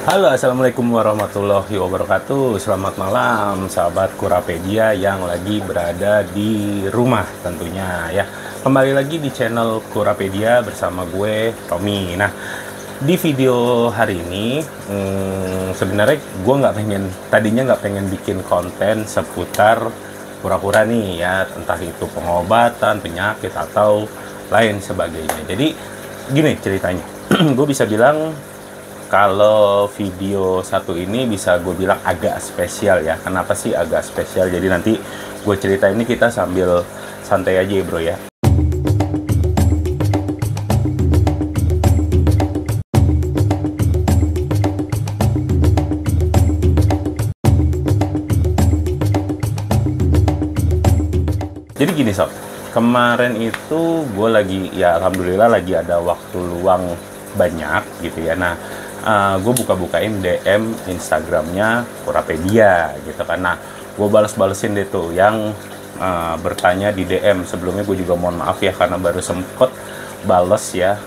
Halo, assalamualaikum warahmatullahi wabarakatuh. Selamat malam, sahabat Kurapedia yang lagi berada di rumah tentunya ya. Kembali lagi di channel Kurapedia bersama gue, Tommy. Nah, di video hari ini sebenarnya gue tadinya nggak pengen bikin konten seputar kura-kura nih ya, entah itu pengobatan, penyakit atau lain sebagainya. Jadi gini ceritanya, gue bisa bilang kalau video satu ini bisa gue bilang agak spesial ya. Kenapa sih agak spesial? Jadi nanti gue cerita ini kita sambil santai aja ya bro ya. Jadi gini sob, kemarin itu gue lagi ya alhamdulillah lagi ada waktu luang banyak gitu ya. Nah, gue buka-bukain DM Instagramnya Kurapedia gitu kan. Nah, gue balesin deh tuh yang bertanya di DM. Sebelumnya gue juga mohon maaf ya karena baru sempet bales ya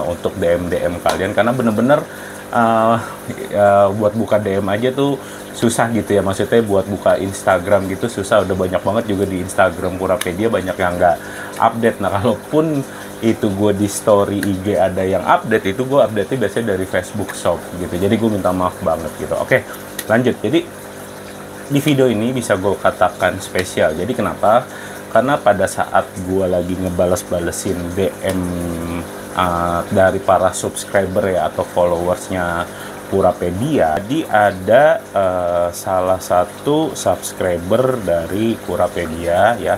untuk DM kalian, karena bener-bener buat buka DM aja tuh susah gitu ya, maksudnya buat buka Instagram gitu susah. Udah banyak banget juga di Instagram Kurapedia banyak yang nggak update. Nah, kalaupun itu gue di story IG ada yang update, itu gue update-nya biasanya dari Facebook Shop gitu. Jadi gue minta maaf banget gitu. Oke, lanjut. Jadi di video ini bisa gue katakan spesial. Jadi kenapa? Karena pada saat gue lagi ngebales-balesin DM dari para subscriber ya atau followersnya Kurapedia, jadi ada salah satu subscriber dari Kurapedia ya,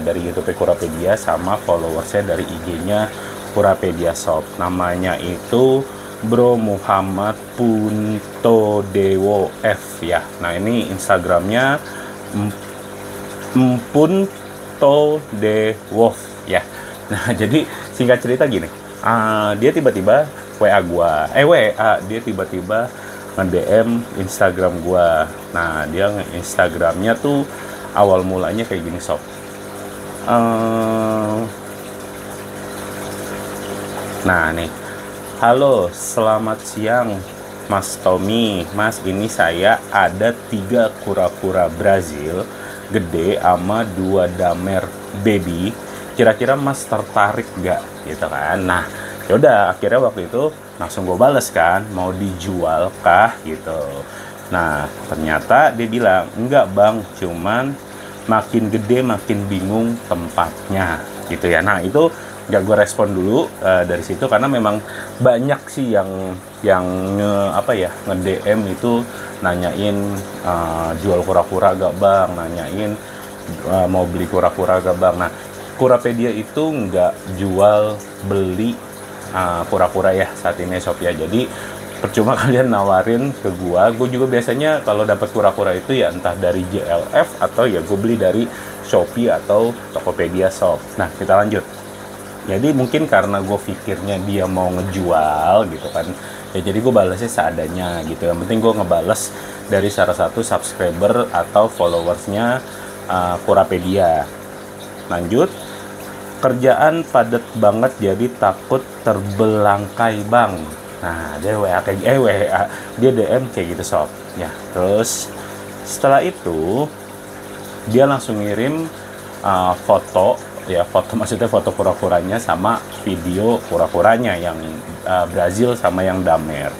dari YouTube Kurapedia sama followersnya dari IG-nya Kurapedia Shop. Namanya itu Bro Muhammad Puntodewo F ya. Nah, ini Instagramnya Puntodewo ya. Nah, jadi singkat cerita gini, dia tiba-tiba dia tiba-tiba nge-DM Instagram gua. Nah, dia Instagramnya tuh awal mulanya kayak gini sob. Nah nih, halo selamat siang Mas Tommy. Mas, ini saya ada 3 kura-kura Brazil gede sama 2 damer baby. Kira-kira Mas tertarik gak? Gitu kan. Nah, yaudah akhirnya waktu itu langsung gue bales kan, mau dijual kah gitu. Nah, ternyata dia bilang enggak bang, cuman makin gede makin bingung tempatnya gitu ya. Nah, itu nggak gue respon dulu dari situ, karena memang banyak sih yang nge-DM itu nanyain jual kura-kura gak bang, nanyain mau beli kura-kura gak bang. Nah, Kurapedia itu nggak jual beli kura-kura ya saat ini sob ya. Jadi percuma kalian nawarin ke gua juga biasanya kalau dapat kura-kura itu ya entah dari JLF atau ya gue beli dari Shopee atau Tokopedia Shop. Nah, kita lanjut. Jadi mungkin karena gue pikirnya dia mau ngejual gitu kan ya, jadi gue balasnya seadanya gitu. Yang penting gue ngebales dari salah satu subscriber atau followersnya Kurapedia. Lanjut, kerjaan padat banget jadi takut terbelangkai bang. Nah, dia dia DM kayak gitu sob ya. Terus setelah itu dia langsung ngirim foto maksudnya foto kura-kuranya sama video kura-kuranya yang Brazil sama yang damer.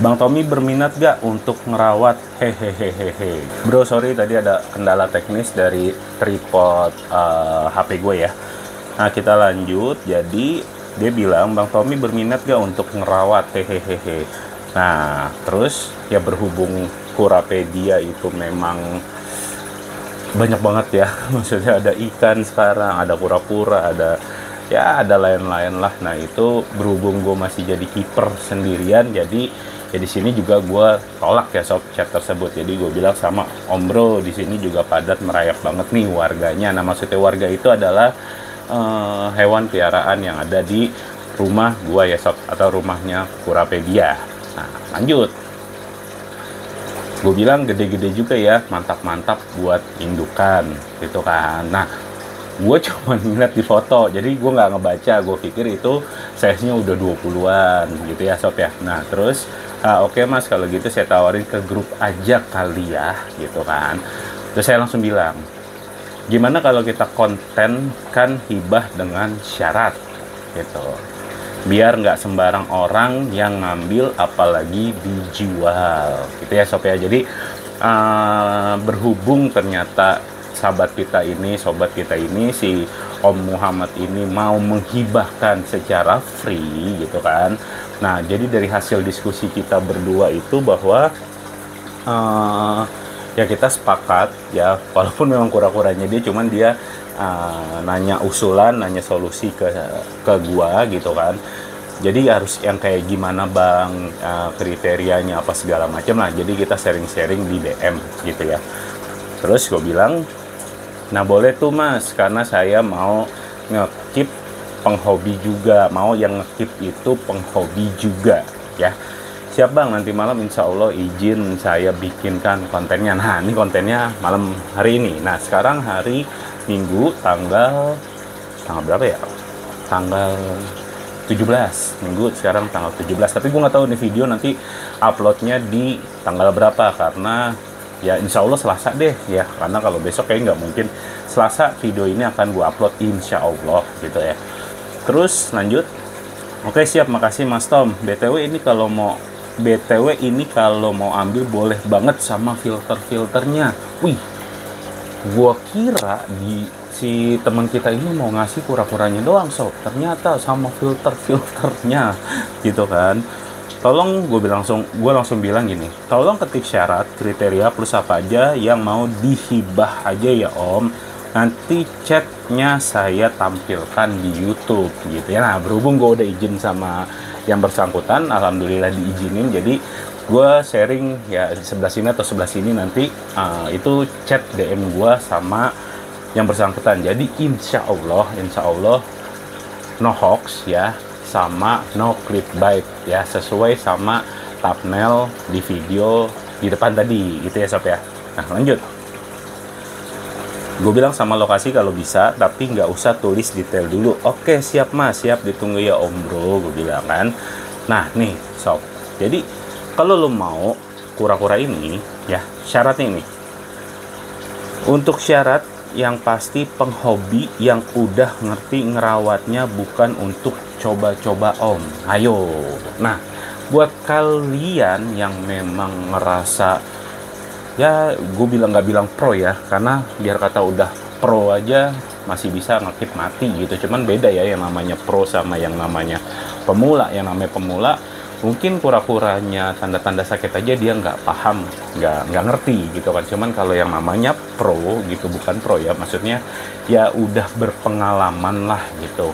Bang Tommy berminat gak untuk ngerawat? Hehehehe. Bro, sorry tadi ada kendala teknis dari tripod HP gue ya. Nah, kita lanjut. Jadi dia bilang Bang Tommy berminat gak untuk ngerawat? Hehehehe. Nah, terus ya berhubung Kurapedia itu memang banyak banget ya. Maksudnya ada ikan sekarang, ada kura-kura, ada lain-lain lah. Nah, itu berhubung gue masih jadi kiper sendirian, jadi ya di sini juga gue tolak ya sob chat tersebut. Jadi gue bilang sama Om Bro, di sini juga padat merayap banget nih warganya. Nah, maksudnya warga itu adalah hewan piaraan yang ada di rumah gue ya sob, atau rumahnya Kurapedia. Nah, lanjut. Gue bilang gede-gede juga ya, mantap-mantap buat indukan gitu kan. Nah, gue cuma ngeliat di foto, jadi gue nggak ngebaca. Gue pikir itu size nya udah 20-an gitu ya sob ya. Nah terus Oke mas, kalau gitu saya tawarin ke grup aja kali ya, gitu kan. Terus saya langsung bilang, gimana kalau kita kontenkan hibah dengan syarat, gitu. Biar nggak sembarang orang yang ngambil, apalagi dijual, gitu ya sob ya. Jadi berhubung ternyata sobat kita ini si Om Muhammad ini mau menghibahkan secara free gitu kan. Nah, jadi dari hasil diskusi kita berdua itu bahwa ya kita sepakat ya, walaupun memang kura-kuranya dia, cuman dia nanya usulan, nanya solusi ke gua gitu kan. Jadi harus yang kayak gimana bang, kriterianya apa segala macam lah. Jadi kita sharing-sharing di DM gitu ya. Terus gue bilang, nah boleh tuh mas, karena saya mau nge-keep penghobi juga, mau yang nge-keep itu penghobi juga ya. Siap bang, nanti malam insya Allah izin saya bikinkan kontennya. Nah ini kontennya malam hari ini. Nah sekarang hari Minggu tanggal berapa ya? Tanggal 17 Minggu sekarang tanggal 17. Tapi gue nggak tahu nih video nanti uploadnya di tanggal berapa, karena ya insya Allah Selasa deh ya, karena kalau besok kayaknya nggak mungkin. Selasa video ini akan gue upload insya Allah gitu ya. Terus lanjut. Oke siap, makasih Mas Tom. BTW ini kalau mau ambil boleh banget sama filternya. Wih, gua kira si teman kita ini mau ngasih kura-kuranya doang sob, ternyata sama filternya gitu kan. Tolong, gue langsung bilang gini, tolong ketik syarat kriteria plus apa aja yang mau dihibah aja ya om, nanti chatnya saya tampilkan di YouTube gitu ya. Nah berhubung gue udah izin sama yang bersangkutan, alhamdulillah diizinin, jadi gue sharing ya sebelah sini atau sebelah sini nanti itu chat DM gue sama yang bersangkutan. Jadi insya Allah no hoax ya, sama no clickbait ya, sesuai sama thumbnail di video di depan tadi gitu ya sob ya. Nah lanjut, gue bilang sama lokasi kalau bisa, tapi nggak usah tulis detail dulu. Oke siap mas, siap, ditunggu ya om bro, gue bilang kan. Nah nih sob, jadi kalau lo mau kura-kura ini ya, syaratnya ini, untuk syarat yang pasti penghobi yang udah ngerti ngerawatnya, bukan untuk coba-coba om. Ayo. Nah buat kalian yang memang ngerasa, ya gue nggak bilang pro ya, karena biar kata udah pro aja masih bisa ngekip mati gitu. Cuman beda ya yang namanya pro sama yang namanya pemula. Yang namanya pemula mungkin kura-kuranya tanda-tanda sakit aja dia nggak paham, nggak ngerti gitu kan. Cuman kalau yang namanya pro gitu, bukan pro ya, maksudnya ya udah berpengalaman lah gitu.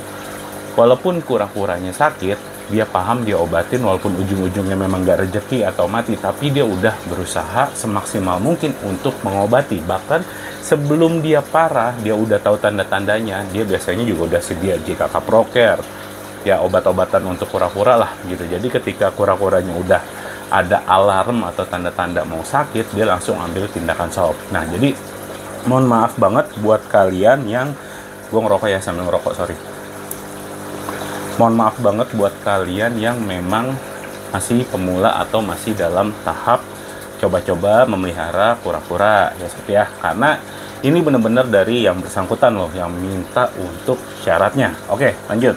Walaupun kura-kuranya sakit, dia paham, dia obatin, walaupun ujung-ujungnya memang nggak rezeki atau mati, tapi dia udah berusaha semaksimal mungkin untuk mengobati. Bahkan sebelum dia parah, dia udah tahu tanda-tandanya, dia biasanya juga udah sedia JKK Proker, ya obat-obatan untuk kura-kura lah gitu. Jadi ketika kura-kuranya udah ada alarm atau tanda-tanda mau sakit, dia langsung ambil tindakan sob. Nah jadi mohon maaf banget buat kalian yang, gue ngerokok ya sambil ngerokok, sorry. Mohon maaf banget buat kalian yang memang masih pemula atau masih dalam tahap coba-coba memelihara kura-kura ya sob ya, karena ini benar-benar dari yang bersangkutan loh yang minta untuk syaratnya. Oke lanjut.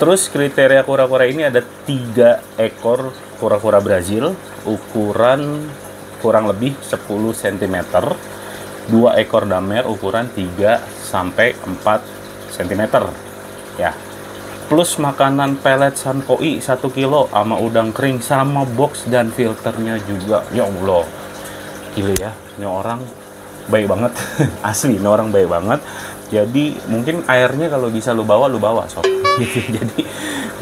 Terus kriteria kura-kura ini ada 3 ekor kura-kura Brazil ukuran kurang lebih 10 cm, 2 ekor damer ukuran 3 sampai 4 cm ya, plus makanan pelet sankoi 1 kilo sama udang kering sama box dan filternya juga. Ya Allah, gila ya, ini orang baik banget asli, ini orang baik banget. Jadi mungkin airnya kalau bisa lu bawa sob. Jadi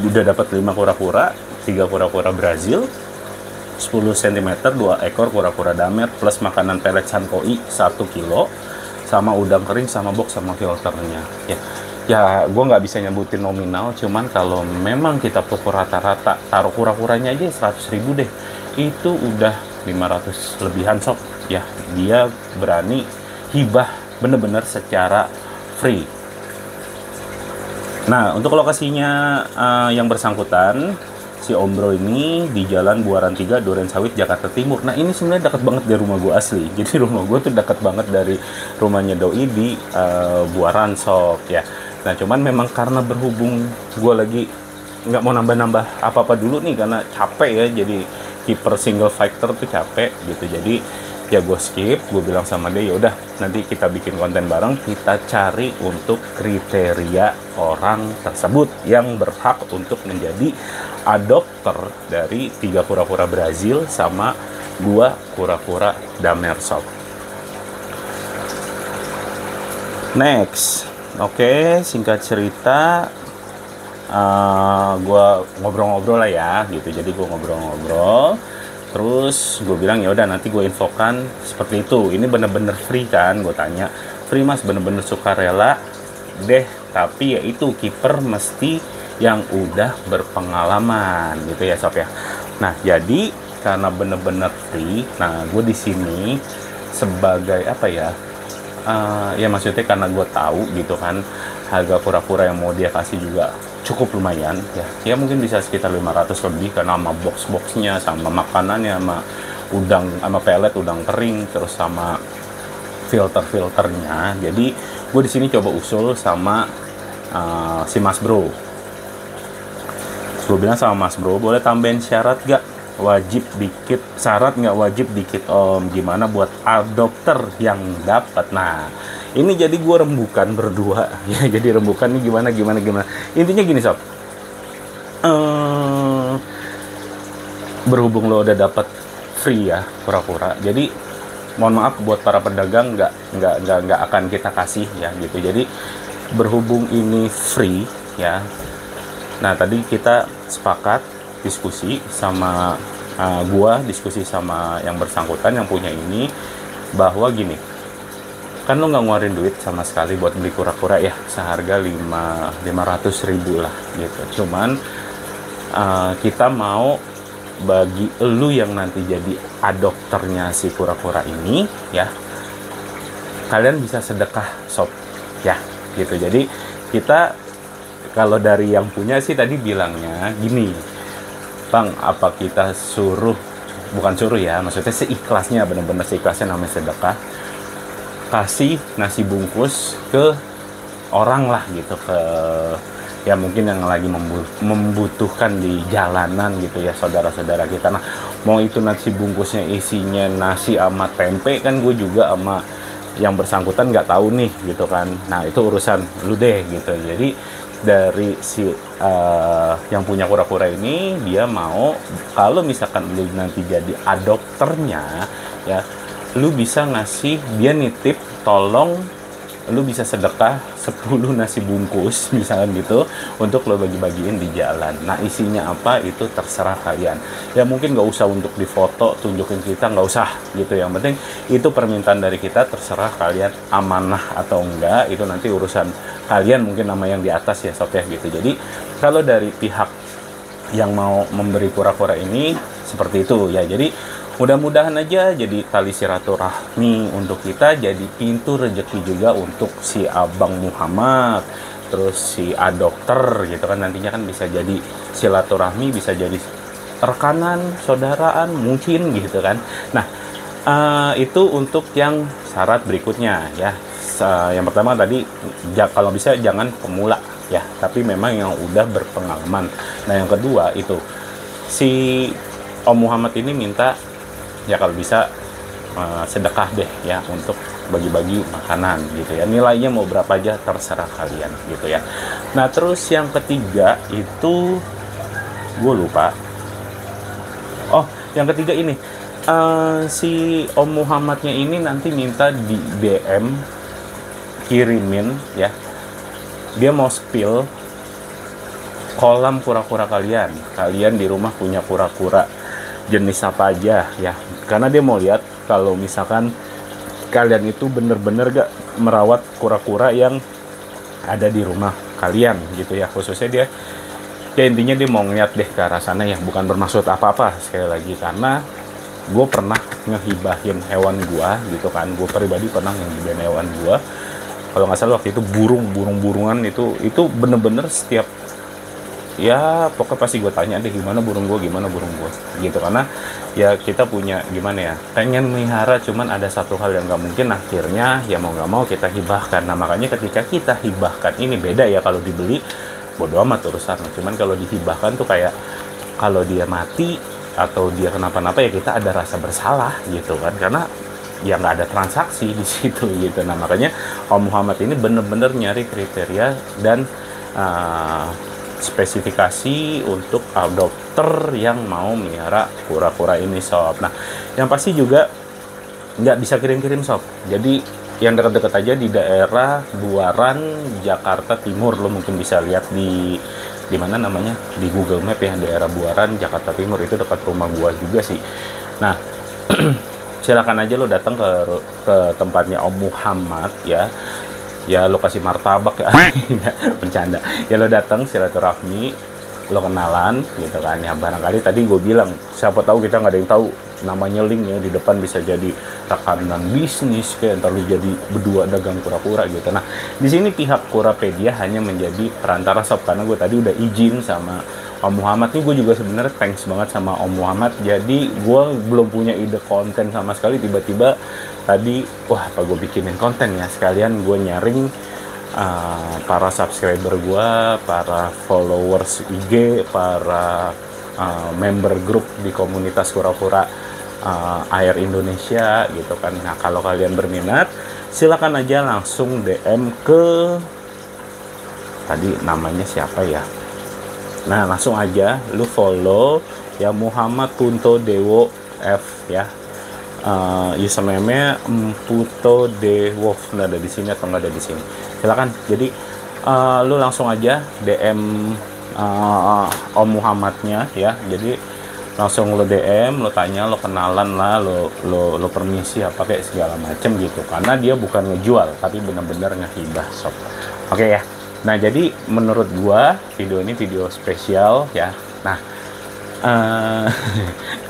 udah dapat 5 kura-kura, 3 kura-kura Brazil 10 cm, 2 ekor kura-kura damer plus makanan pelet sankoi 1 kilo sama udang kering sama box sama filternya ya gue nggak bisa nyebutin nominal, cuman kalau memang kita pukul rata-rata taruh kura-kuranya aja 100.000 deh, itu udah 500 lebihan sob ya. Dia berani hibah bener-bener secara free. Nah untuk lokasinya yang bersangkutan si Om Bro ini di Jalan Buaran 3, Duren Sawit, Jakarta Timur. Nah ini sebenarnya dekat banget dari rumah gue asli. Jadi rumah gue tuh dekat banget dari rumahnya Doi di Buaran Sok ya. Nah cuman memang karena berhubung gue lagi nggak mau nambah-nambah apa-apa dulu nih karena capek ya, jadi kiper single fighter tuh capek gitu. Jadi ya gue skip, gue bilang sama dia, ya udah nanti kita bikin konten bareng, kita cari untuk kriteria orang tersebut yang berhak untuk menjadi adopter dari 3 kura-kura Brazil sama 2 kura-kura Damersop. Next, oke, singkat cerita, gue ngobrol-ngobrol lah ya gitu. Jadi gue ngobrol-ngobrol, terus gue bilang ya udah nanti gue infokan seperti itu. Ini bener-bener free kan? Gue tanya, free mas, bener-bener sukarela deh. Tapi ya itu kiper mesti yang udah berpengalaman gitu ya sob ya. Nah jadi karena bener-bener free, nah gue di sini sebagai apa ya? Ya maksudnya karena gue tahu gitu kan harga kura-kura yang mau dia kasih juga cukup lumayan ya mungkin bisa sekitar 500 lebih karena sama box-boxnya, sama makanannya, sama udang, sama pelet udang kering, terus sama filter-filternya. Jadi gue di sini coba usul sama si Mas Bro. Gue bilang sama Mas Bro, boleh tambahin syarat gak? Wajib dikit, syarat nggak wajib dikit om, gimana buat adopter yang dapat. Nah ini jadi gue rembukan berdua ya, jadi rembukan nih gimana intinya gini sob, berhubung lo udah dapat free ya kura-kura, jadi mohon maaf buat para pedagang nggak akan kita kasih ya gitu. Jadi berhubung ini free ya, nah tadi kita sepakat diskusi sama diskusi sama yang bersangkutan yang punya ini, bahwa gini, kan lo nggak ngeluarin duit sama sekali buat beli kura-kura ya, seharga 500.000 lah gitu. Cuman kita mau bagi lu yang nanti jadi adopternya si kura-kura ini ya, kalian bisa sedekah sob ya gitu. Jadi kita kalau dari yang punya sih tadi bilangnya gini, bang apa kita bukan suruh ya, maksudnya seikhlasnya, bener-bener seikhlasnya, namanya sedekah, kasih nasi bungkus ke orang lah gitu, ke ya mungkin yang lagi membutuhkan di jalanan gitu ya, saudara-saudara kita. Nah mau itu nasi bungkusnya isinya nasi sama tempe, kan gue juga sama yang bersangkutan nggak tahu nih gitu kan. Nah itu urusan lu deh gitu. Jadi dari si yang punya kura-kura ini, dia mau kalau misalkan lu nanti jadi adopternya ya, lu bisa ngasih, dia nitip tolong lu bisa sedekah 10 nasi bungkus misalkan gitu, untuk lo bagi-bagiin di jalan. Nah isinya apa itu terserah kalian ya, mungkin nggak usah untuk difoto tunjukin kita, nggak usah gitu. Yang penting itu permintaan dari kita, terserah kalian amanah atau enggak, itu nanti urusan kalian mungkin sama yang di atas ya sob ya gitu. Jadi kalau dari pihak yang mau memberi kura-kura ini seperti itu ya, jadi mudah-mudahan aja jadi tali silaturahmi untuk kita, jadi pintu rezeki juga untuk si Abang Muhammad, terus si adopter gitu kan, nantinya kan bisa jadi silaturahmi, bisa jadi rekanan, saudaraan mungkin gitu kan. Nah itu untuk yang syarat berikutnya ya. Yang pertama tadi kalau bisa jangan pemula ya, tapi memang yang udah berpengalaman. Nah yang kedua itu si Om Muhammad ini minta ya kalau bisa sedekah deh ya, untuk bagi-bagi makanan gitu ya, nilainya mau berapa aja terserah kalian gitu ya. Nah terus yang ketiga itu gue lupa, oh yang ketiga ini si Om Muhammadnya ini nanti minta di DM kirimin ya, dia mau spill kolam kura-kura kalian di rumah punya kura-kura jenis apa aja ya, karena dia mau lihat kalau misalkan kalian itu bener-bener gak merawat kura-kura yang ada di rumah kalian gitu ya. Khususnya dia ya intinya dia mau ngeliat deh ke arah sana ya, bukan bermaksud apa-apa sekali lagi, karena gue pernah ngehibahin hewan gue gitu kan, gue pribadi pernah ngehibahin hewan gue, kalau nggak salah waktu itu burungan itu bener-bener setiap ya pokoknya pasti gue tanya deh gimana burung gue gitu, karena ya kita punya gimana ya, pengen melihara, cuman ada satu hal yang nggak mungkin, akhirnya ya mau nggak mau kita hibahkan. Nah makanya ketika kita hibahkan ini beda ya, kalau dibeli bodo amat urusan, cuman kalau dihibahkan tuh kayak kalau dia mati atau dia kenapa-napa ya kita ada rasa bersalah gitu kan, karena ya nggak ada transaksi di situ gitu. Nah makanya Om Muhammad ini bener-bener nyari kriteria dan spesifikasi untuk dokter yang mau melihara kura-kura ini sob. Nah yang pasti juga nggak bisa kirim-kirim sob, jadi yang dekat-dekat aja di daerah Buaran, Jakarta Timur. Lo mungkin bisa lihat di mana namanya di Google Map ya, daerah Buaran, Jakarta Timur, itu dekat rumah gua juga sih. Nah silakan aja lo datang ke tempatnya Om Muhammad ya lo kasih martabak ya bercanda ya, lo datang silaturahmi, lo kenalan gitu kan ya. Barangkali tadi gue bilang siapa tahu kita nggak ada yang tahu namanya link ya, di depan bisa jadi rekanan bisnis kayak ntar lo jadi berdua dagang kura-kura gitu. Nah di sini pihak Kurapedia hanya menjadi perantara sob, karena gue tadi udah izin sama Om Muhammad nih. Gue juga sebenarnya thanks banget sama Om Muhammad, jadi gue belum punya ide konten sama sekali, tiba-tiba tadi wah apa gue bikinin konten ya, sekalian gue nyaring para subscriber gue, para followers IG, para member grup di komunitas kura-kura Air Indonesia gitu kan. Nah kalau kalian berminat silakan aja langsung DM ke tadi namanya siapa ya. Nah langsung aja lu follow ya, Muhammad Punto Dewo F ya, username-nya Puto Dewo, nggak ada di sini atau nggak ada di sini, silakan. Jadi lu langsung aja DM Om Muhammadnya ya, jadi langsung lo DM, lo tanya, lo kenalan lah, lo permisi apa kayak segala macem gitu, karena dia bukan ngejual tapi benar-benar ngehibah sob. Oke ya. Nah jadi menurut gua video ini video spesial ya. Nah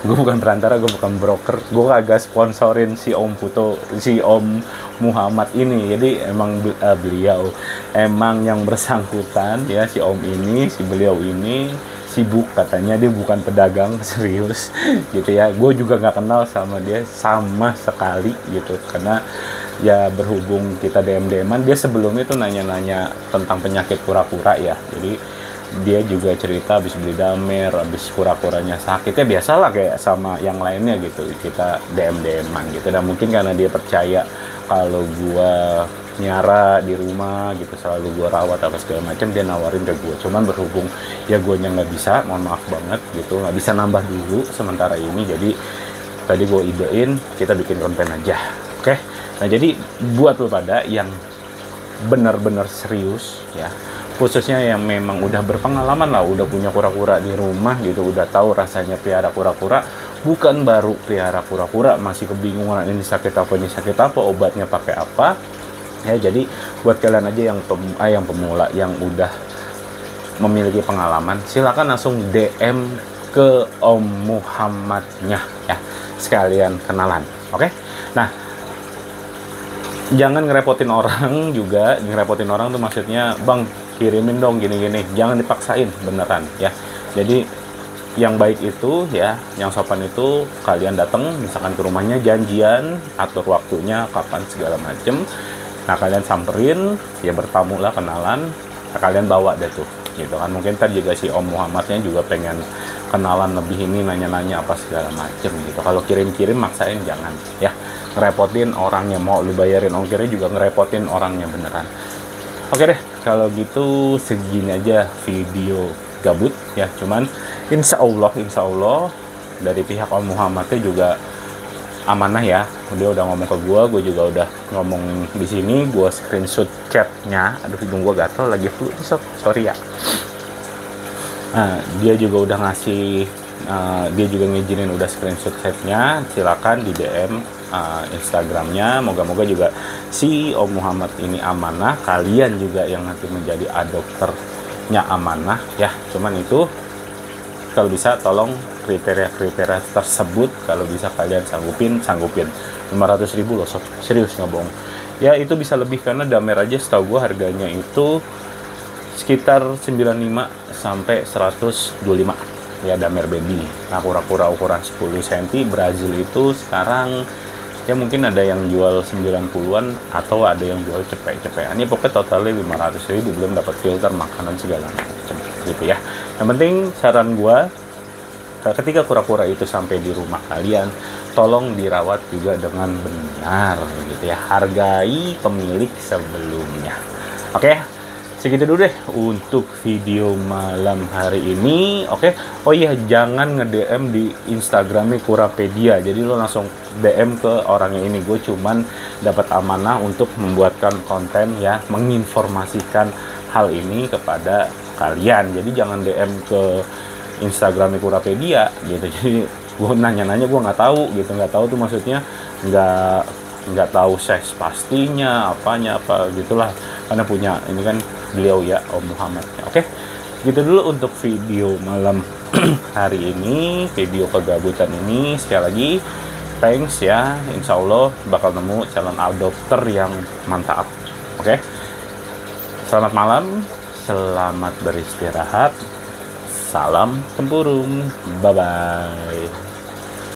gue bukan perantara, gue bukan broker, gue kagak sponsorin si Om Puto, si Om Muhammad ini. Jadi emang beliau emang yang bersangkutan ya, si Om ini, si beliau ini sibuk katanya, dia bukan pedagang serius gitu ya. Gue juga nggak kenal sama dia sama sekali gitu, karena ya berhubung kita DM-DM-an, dia sebelumnya tuh nanya-nanya tentang penyakit kura-kura ya. Jadi dia juga cerita habis beli damer, habis kura-kuranya sakit ya, biasalah kayak sama yang lainnya gitu, kita DM-DM-an gitu. Dan mungkin karena dia percaya kalau gua nyara di rumah gitu, selalu gua rawat apa segala macam, dia nawarin ke gua. Cuman berhubung ya guanya nggak bisa, mohon maaf banget gitu, nggak bisa nambah dulu sementara ini. Jadi tadi gua idein kita bikin konten aja. Oke. Nah jadi buat lo pada yang benar-benar serius ya, khususnya yang memang udah berpengalaman lah, udah punya kura-kura di rumah gitu, udah tahu rasanya pelihara kura-kura, bukan baru pelihara kura-kura masih kebingungan ini sakit apa, obatnya pakai apa ya. Jadi buat kalian aja yang pemula, yang udah memiliki pengalaman, silakan langsung DM ke Om Muhammadnya ya, sekalian kenalan. Oke. Nah jangan ngerepotin orang juga. Ngerepotin orang tuh maksudnya, bang kirimin dong gini-gini, jangan dipaksain beneran ya. Jadi yang baik itu ya, yang sopan itu kalian datang misalkan ke rumahnya, janjian, atur waktunya kapan segala macem. Nah kalian samperin ya, bertamu lah, kenalan, nah, kalian bawa deh tuh gitu kan. Mungkin tadi juga si Om Muhammadnya juga pengen kenalan lebih, ini nanya-nanya apa segala macem gitu. Kalau kirim-kirim maksain jangan ya, ngerepotin orangnya. Mau lu bayarin ongkirnya juga ngerepotin orangnya beneran. Oke deh, kalau gitu segini aja video gabut ya. Cuman insya Allah dari pihak Om Muhammadnya juga amanah ya. Dia udah ngomong ke gue juga udah ngomong di sini. Gue screenshot chatnya. Aduh hidung gue gatel lagi flu, sorry ya. Nah, dia juga udah ngasih, dia juga ngizinin udah screenshot chatnya. Silakan di DM Instagramnya. Moga-moga juga si Om Muhammad ini amanah, kalian juga yang nanti menjadi adopternya amanah ya. Cuman itu kalau bisa tolong kriteria tersebut kalau bisa kalian sanggupin 500.000 loh sob, serius nggak bohong ya. Itu bisa lebih karena damer aja setahu gue harganya itu sekitar 95 sampai 125 ya, damer baby. Nah, kura-kura ukuran 10 cm Brazil itu sekarang ya mungkin ada yang jual 90-an atau ada yang jual cepet-cepetan. Ini pokoknya totalnya 500.000, belum dapat filter, makanan segala macam gitu ya. Yang penting saran gua, ketika kura-kura itu sampai di rumah kalian, tolong dirawat juga dengan benar gitu ya. Hargai pemilik sebelumnya. Oke, segitu dulu deh untuk video malam hari ini. Oke. Oh iya, jangan nge-DM di Instagramnya Kurapedia. Jadi lo langsung DM ke orangnya ini. Gue cuman dapat amanah untuk membuatkan konten ya, menginformasikan hal ini kepada kalian. Jadi jangan DM ke Instagramnya Kurapedia gitu. Jadi gue nanya-nanya, gue nggak tahu gitu. Nggak tahu tuh maksudnya nggak tahu seks pastinya apanya apa gitulah, karena punya ini kan beliau ya, Om Muhammad. Oke, gitu dulu untuk video malam hari ini, video kegabutan ini. Sekali lagi thanks ya, insya Allah bakal nemu calon adopter yang mantap. Oke, selamat malam, selamat beristirahat, salam tempurung, bye bye.